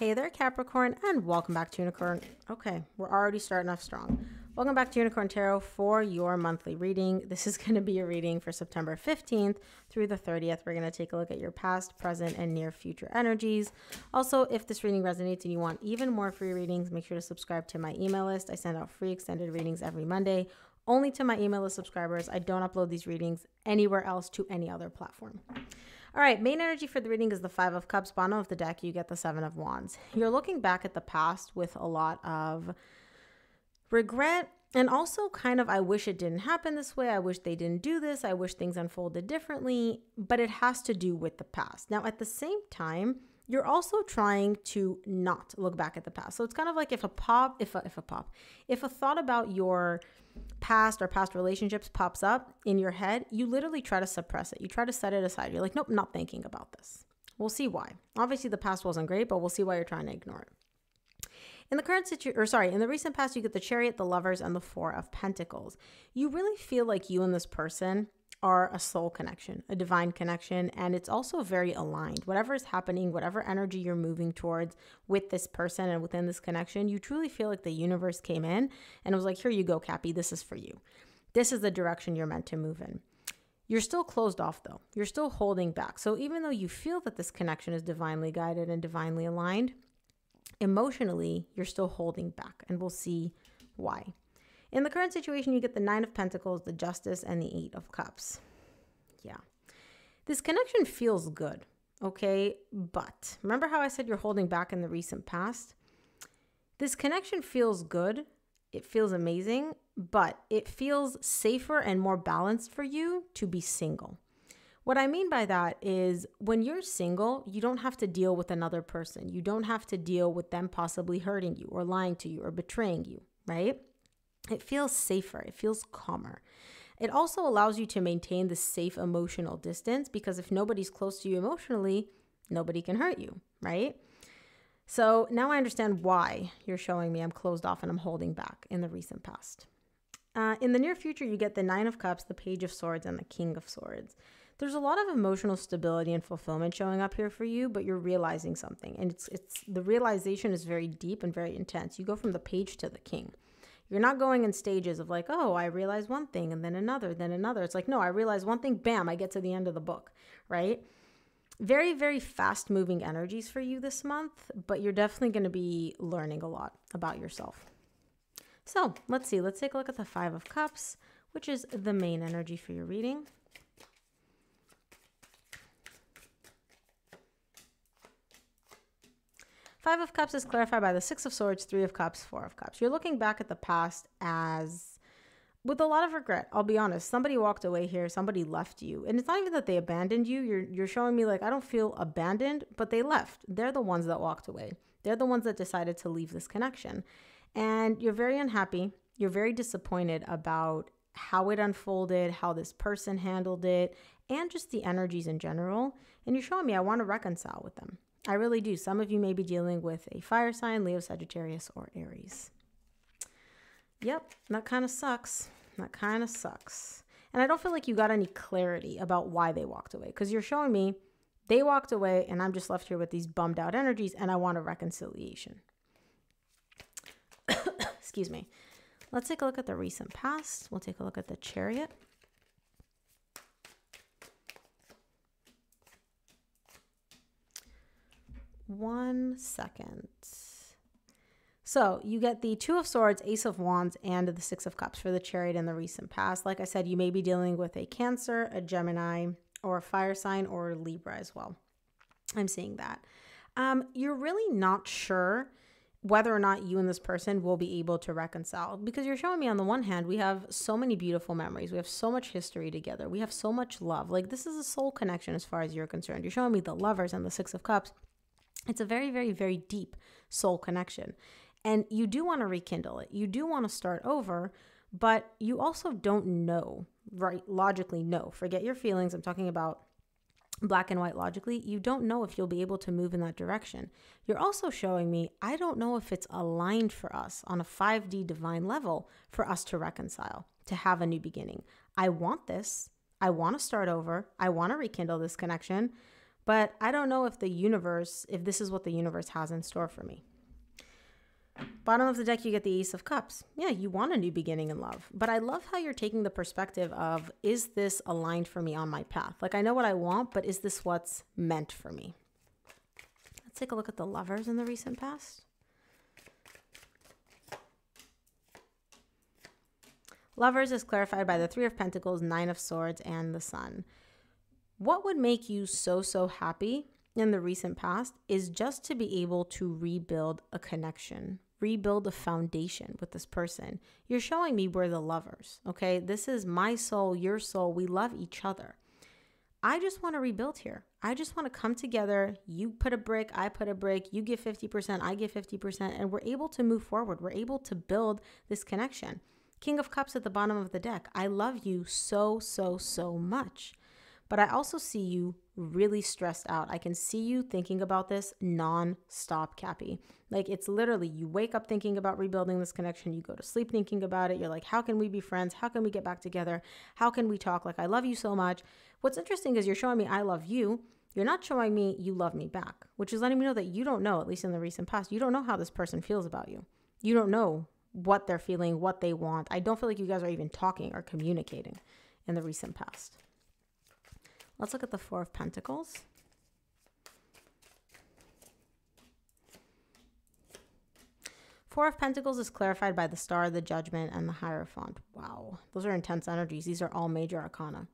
Hey there, Capricorn, and welcome back to Unicorn. Okay, we're already starting off strong. Welcome back to Unicorn Tarot for your monthly reading. This is going to be a reading for September 15th through the 30th. We're going to take a look at your past, present, and near future energies. Also, if this reading resonates and you want even more free readings, make sure to subscribe to my email list. I send out free extended readings every Monday, only to my email list subscribers. I don't upload these readings anywhere else to any other platform. All right, main energy for the reading is the Five of Cups. Bottom of the deck, you get the Seven of Wands. You're looking back at the past with a lot of regret and also kind of, I wish it didn't happen this way. I wish they didn't do this. I wish things unfolded differently, but it has to do with the past. Now, at the same time, you're also trying to not look back at the past. So it's kind of like if a thought about your past or past relationships pops up in your head, you literally try to suppress it. You try to set it aside. You're like, nope, not thinking about this. We'll see why. Obviously, the past wasn't great, but we'll see why you're trying to ignore it. In the current situation, in the recent past, you get the Chariot, the Lovers, and the Four of Pentacles. You really feel like you and this person are a soul connection, a divine connection, and it's also very aligned. Whatever is happening, whatever energy you're moving towards with this person and within this connection, you truly feel like the universe came in and it was like, here you go, Cappy, this is for you. This is the direction you're meant to move in. You're still closed off though. You're still holding back. So even though you feel that this connection is divinely guided and divinely aligned, emotionally, you're still holding back, and we'll see why. In the current situation, you get the Nine of Pentacles, the Justice, and the Eight of Cups. Yeah. This connection feels good, okay? But remember how I said you're holding back in the recent past? This connection feels good. It feels amazing, but it feels safer and more balanced for you to be single. What I mean by that is when you're single, you don't have to deal with another person. You don't have to deal with them possibly hurting you or lying to you or betraying you, right? It feels safer. It feels calmer. It also allows you to maintain the safe emotional distance because if nobody's close to you emotionally, nobody can hurt you, right? So now I understand why you're showing me I'm closed off and I'm holding back in the recent past. In the near future, you get the Nine of Cups, the Page of Swords, and the King of Swords. There's a lot of emotional stability and fulfillment showing up here for you, but you're realizing something. And it's the realization is very deep and very intense. You go from the Page to the King. You're not going in stages of like, oh, I realize one thing and then another, then another. It's like, no, I realize one thing, bam, I get to the end of the book, right? Very, very fast moving energies for you this month, but you're definitely going to be learning a lot about yourself. So let's see. Let's take a look at the Five of Cups, which is the main energy for your reading. Five of Cups is clarified by the Six of Swords, Three of Cups, Four of Cups. You're looking back at the past as with a lot of regret. I'll be honest. Somebody walked away here. Somebody left you. And it's not even that they abandoned you. You're showing me like, I don't feel abandoned, but they left. They're the ones that walked away. They're the ones that decided to leave this connection. And you're very unhappy. You're very disappointed about how it unfolded, how this person handled it, and just the energies in general. And you're showing me I want to reconcile with them. I really do. Some of you may be dealing with a fire sign, Leo, Sagittarius, or Aries. Yep, that kind of sucks. That kind of sucks. And I don't feel like you got any clarity about why they walked away because you're showing me they walked away and I'm just left here with these bummed out energies and I want a reconciliation. Excuse me. Let's take a look at the recent past. We'll take a look at the Chariot. One second. So you get the Two of Swords, Ace of Wands, and the Six of Cups for the Chariot in the recent past. Like I said, you may be dealing with a Cancer, a Gemini, or a fire sign, or a Libra as well. I'm seeing that. You're really not sure whether or not you and this person will be able to reconcile because you're showing me on the one hand, we have so many beautiful memories. We have so much history together. We have so much love. Like this is a soul connection as far as you're concerned. You're showing me the Lovers and the Six of Cups. It's a very, very, very deep soul connection. And you do want to rekindle it. You do want to start over, but you also don't know, right? Logically, no. Forget your feelings. I'm talking about black and white logically. You don't know if you'll be able to move in that direction. You're also showing me, I don't know if it's aligned for us on a 5D divine level for us to reconcile, to have a new beginning. I want this. I want to start over. I want to rekindle this connection. But I don't know if if this is what the universe has in store for me. Bottom of the deck, you get the Ace of Cups. Yeah, you want a new beginning in love. But I love how you're taking the perspective of, is this aligned for me on my path? Like, I know what I want, but is this what's meant for me? Let's take a look at the Lovers in the recent past. Lovers is clarified by the Three of Pentacles, Nine of Swords, and the Sun. What would make you so happy in the recent past is just to be able to rebuild a connection, rebuild a foundation with this person. You're showing me we're the lovers, okay? This is my soul, your soul. We love each other. I just want to rebuild here. I just want to come together. You put a brick, I put a brick, you give 50%, I give 50%, and we're able to move forward. We're able to build this connection. King of Cups at the bottom of the deck. I love you so much. But I also see you really stressed out. I can see you thinking about this non-stop, Cappy. Like, it's literally, you wake up thinking about rebuilding this connection. You go to sleep thinking about it. You're like, how can we be friends? How can we get back together? How can we talk? Like, I love you so much. What's interesting is you're showing me I love you. You're not showing me you love me back, which is letting me know that you don't know, at least in the recent past, you don't know how this person feels about you. You don't know what they're feeling, what they want. I don't feel like you guys are even talking or communicating in the recent past. Let's look at the Four of Pentacles. Four of Pentacles is clarified by the Star, the Judgment, and the Hierophant. Wow, those are intense energies. These are all major arcana.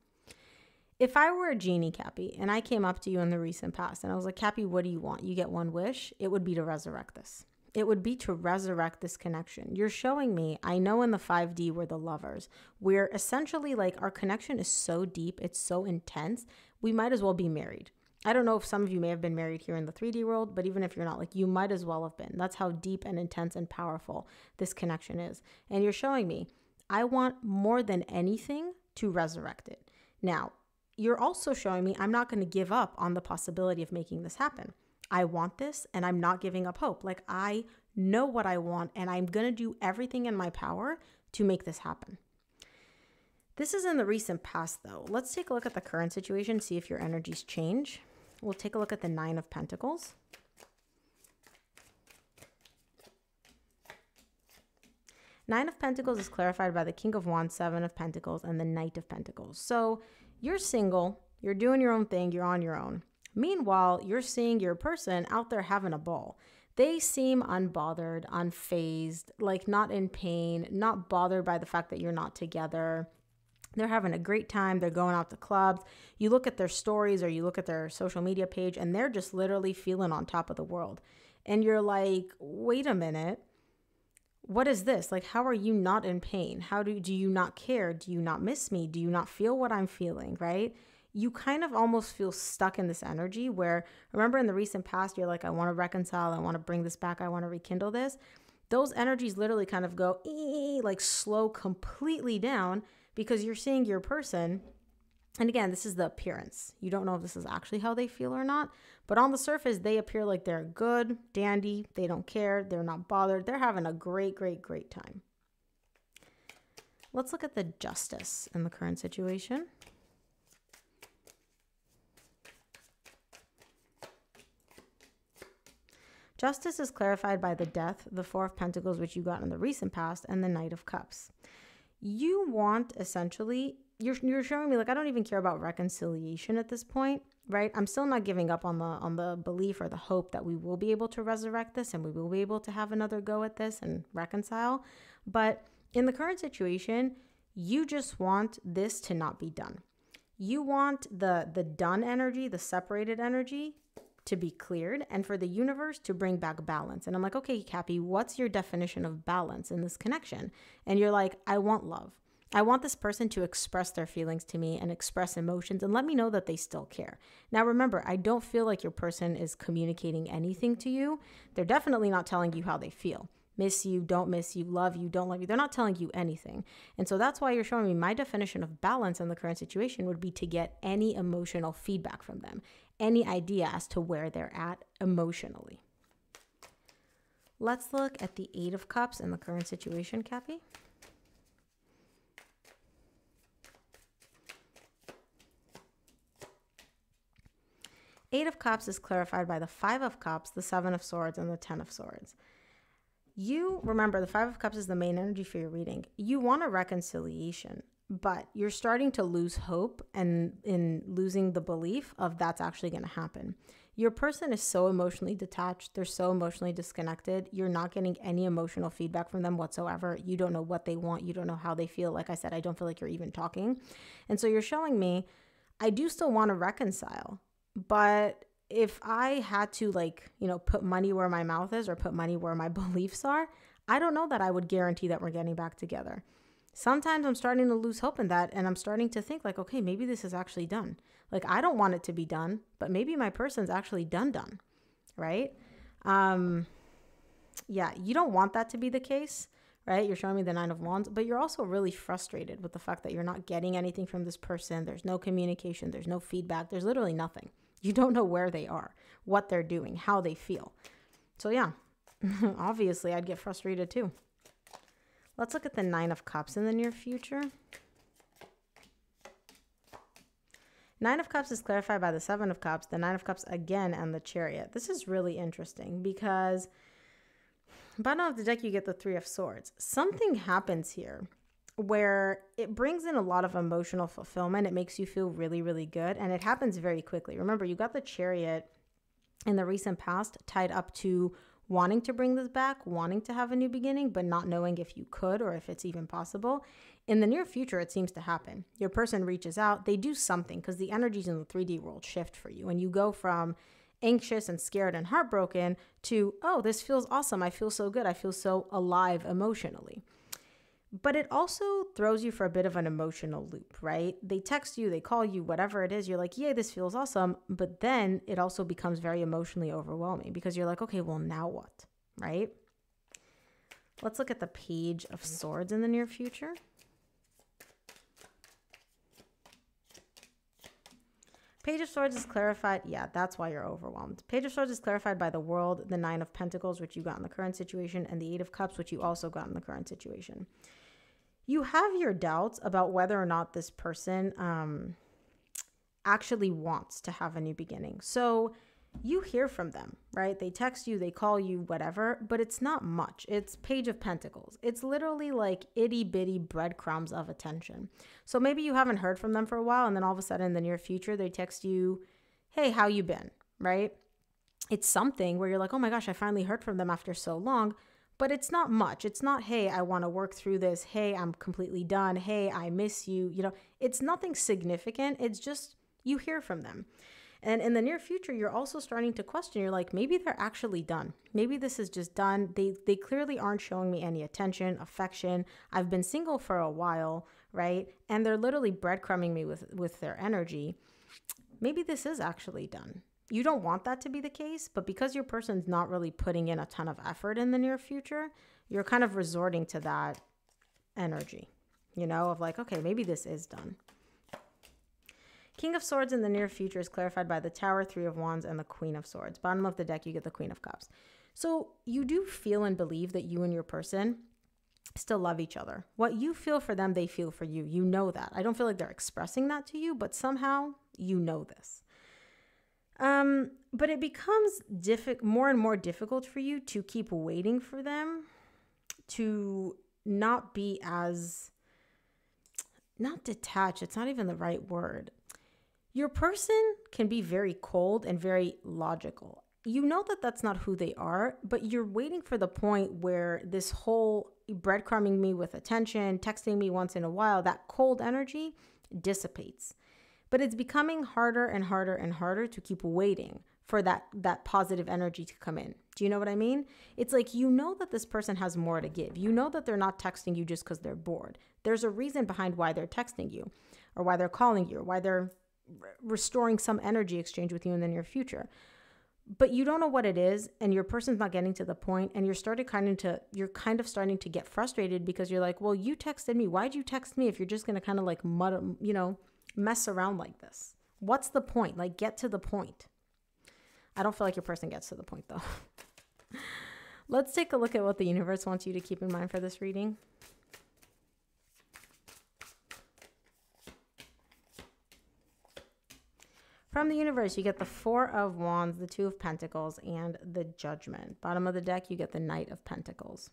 If I were a genie, Cappy, and I came up to you in the recent past and I was like, Cappy, what do you want? You get one wish. It would be to resurrect this. It would be to resurrect this connection. You're showing me, I know in the 5D we're the lovers. We're essentially like, our connection is so deep, it's so intense, we might as well be married. I don't know if some of you may have been married here in the 3D world, but even if you're not, like, you might as well have been. That's how deep and intense and powerful this connection is. And you're showing me, I want more than anything to resurrect it. Now, you're also showing me I'm not going to give up on the possibility of making this happen. I want this and I'm not giving up hope. Like, I know what I want and I'm going to do everything in my power to make this happen. This is in the recent past though. Let's take a look at the current situation, see if your energies change. We'll take a look at the Nine of Pentacles. Nine of Pentacles is clarified by the King of Wands, Seven of Pentacles, and the Knight of Pentacles. So you're single, you're doing your own thing, you're on your own. Meanwhile, you're seeing your person out there having a ball. They seem unbothered, unfazed, like not in pain, not bothered by the fact that you're not together. They're having a great time. They're going out to clubs. You look at their stories or you look at their social media page and they're just literally feeling on top of the world. And you're like, wait a minute. What is this? Like, how are you not in pain? How do you not care? Do you not miss me? Do you not feel what I'm feeling, right? You kind of almost feel stuck in this energy where, remember in the recent past, you're like, I want to reconcile. I want to bring this back. I want to rekindle this. Those energies literally kind of go, like slow completely down because you're seeing your person. And again, this is the appearance. You don't know if this is actually how they feel or not, but on the surface, they appear like they're good, dandy. They don't care. They're not bothered. They're having a great time. Let's look at the Justice in the current situation. Justice is clarified by the Death, the Four of Pentacles, which you got in the recent past, and the Knight of Cups. You want, essentially, you're showing me, like, I don't even care about reconciliation at this point, right? I'm still not giving up on the belief or the hope that we will be able to resurrect this and we will be able to have another go at this and reconcile. But in the current situation, you just want this to not be done. You want the done energy, the separated energy, to be cleared and for the universe to bring back balance. And I'm like, okay, Cappy, what's your definition of balance in this connection? And you're like, I want love. I want this person to express their feelings to me and express emotions and let me know that they still care. Now, remember, I don't feel like your person is communicating anything to you. They're definitely not telling you how they feel. Miss you, don't miss you, love you, don't love you. They're not telling you anything. And so that's why you're showing me my definition of balance in the current situation would be to get any emotional feedback from them, any idea as to where they're at emotionally. Let's look at the Eight of Cups in the current situation, Cappy. Eight of Cups is clarified by the Five of Cups, the Seven of Swords, and the Ten of Swords. You remember the Five of Cups is the main energy for your reading. You want a reconciliation, but you're starting to lose hope and in losing the belief of that's actually going to happen. Your person is so emotionally detached. They're so emotionally disconnected. You're not getting any emotional feedback from them whatsoever. You don't know what they want. You don't know how they feel. Like I said, I don't feel like you're even talking. And so you're showing me, I do still want to reconcile, but if I had to put money where my mouth is or put money where my beliefs are, I don't know that I would guarantee that we're getting back together. Sometimes I'm starting to lose hope in that, and I'm starting to think like, okay, maybe this is actually done. Like, I don't want it to be done, but maybe my person's actually done, right? Yeah, you don't want that to be the case, right? You're showing me the Nine of Wands, but you're also really frustrated with the fact that you're not getting anything from this person. There's no communication. There's no feedback. There's literally nothing. You don't know where they are, what they're doing, how they feel. So yeah, obviously I'd get frustrated too. Let's look at the Nine of Cups in the near future. Nine of Cups is clarified by the Seven of Cups, the Nine of Cups again, and the Chariot. This is really interesting because bottom of the deck, you get the Three of Swords. Something happens here where it brings in a lot of emotional fulfillment. It makes you feel really, really good. And it happens very quickly. Remember, you got the Chariot in the recent past tied up to wanting to bring this back, wanting to have a new beginning, but not knowing if you could or if it's even possible. In the near future, it seems to happen. Your person reaches out, they do something because the energies in the 3D world shift for you. And you go from anxious and scared and heartbroken to, oh, this feels awesome. I feel so good. I feel so alive emotionally. But it also throws you for a bit of an emotional loop, right? They text you, they call you, whatever it is. You're like, yay, this feels awesome. But then it also becomes very emotionally overwhelming because you're like, okay, well, now what, right? Let's look at the Page of Swords in the near future. Page of Swords is clarified. Yeah, that's why you're overwhelmed. Page of Swords is clarified by the World, the Nine of Pentacles, which you got in the current situation, and the Eight of Cups, which you also got in the current situation. You have your doubts about whether or not this person actually wants to have a new beginning. So you hear from them, right? They text you, they call you, whatever, but it's not much. It's Page of Pentacles. It's literally like itty bitty breadcrumbs of attention. So maybe you haven't heard from them for a while, and then all of a sudden in the near future, they text you, hey, how you been, right? It's something where you're like, oh my gosh, I finally heard from them after so long, but it's not much. It's not, hey, I want to work through this. Hey, I'm completely done. Hey, I miss you. You know, it's nothing significant. It's just you hear from them. And in the near future, you're also starting to question. You're like, maybe they're actually done. Maybe this is just done. They clearly aren't showing me any attention, affection. I've been single for a while, right? And they're literally breadcrumbing me with their energy. Maybe this is actually done. You don't want that to be the case, but because your person's not really putting in a ton of effort in the near future, you're kind of resorting to that energy, of like, okay, maybe this is done. King of Swords in the near future is clarified by the Tower, Three of Wands, and the Queen of Swords. Bottom of the deck, you get the Queen of Cups. So you do feel and believe that you and your person still love each other. What you feel for them, they feel for you. You know that. I don't feel like they're expressing that to you, but somehow you know this. But it becomes more and more difficult for you to keep waiting for them to not be as, not detached. It's not even the right word. Your person can be very cold and very logical. You know that that's not who they are, but you're waiting for the point where this whole breadcrumbing me with attention, texting me once in a while, that cold energy dissipates. But it's becoming harder and harder and harder to keep waiting for that positive energy to come in. Do you know what I mean? It's like, you know that this person has more to give. You know that they're not texting you just because they're bored. There's a reason behind why they're texting you or why they're calling you or why they're restoring some energy exchange with you in the near future. But you don't know what it is, and your person's not getting to the point, and you're kind of starting to get frustrated because you're like, well, you texted me. Why'd you text me if you're just going to kind of like mess around like this? What's the point? Like, get to the point. I don't feel like your person gets to the point though. Let's take a look at what the universe wants you to keep in mind for this reading. From the universe, you get the Four of Wands, the Two of Pentacles, and the Judgment. Bottom of the deck, you get the Knight of Pentacles.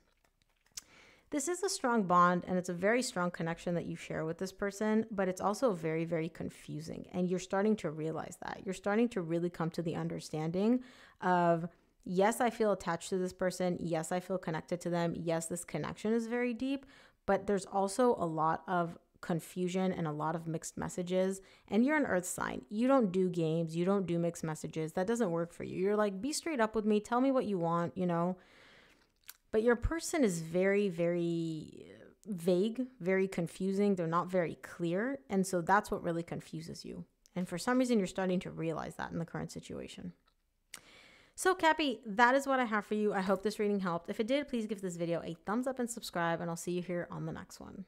This is a strong bond, and it's a very strong connection that you share with this person, but it's also very, very confusing. And you're starting to realize that. You're starting to really come to the understanding of, yes, I feel attached to this person. Yes, I feel connected to them. Yes, this connection is very deep, but there's also a lot of confusion and a lot of mixed messages. And you're an earth sign. You don't do games. You don't do mixed messages. That doesn't work for you. You're like, be straight up with me. Tell me what you want, you know. But your person is very, very vague, very confusing. They're not very clear. And so that's what really confuses you. And for some reason, you're starting to realize that in the current situation. So Cappy, that is what I have for you. I hope this reading helped. If it did, please give this video a thumbs up and subscribe, and I'll see you here on the next one.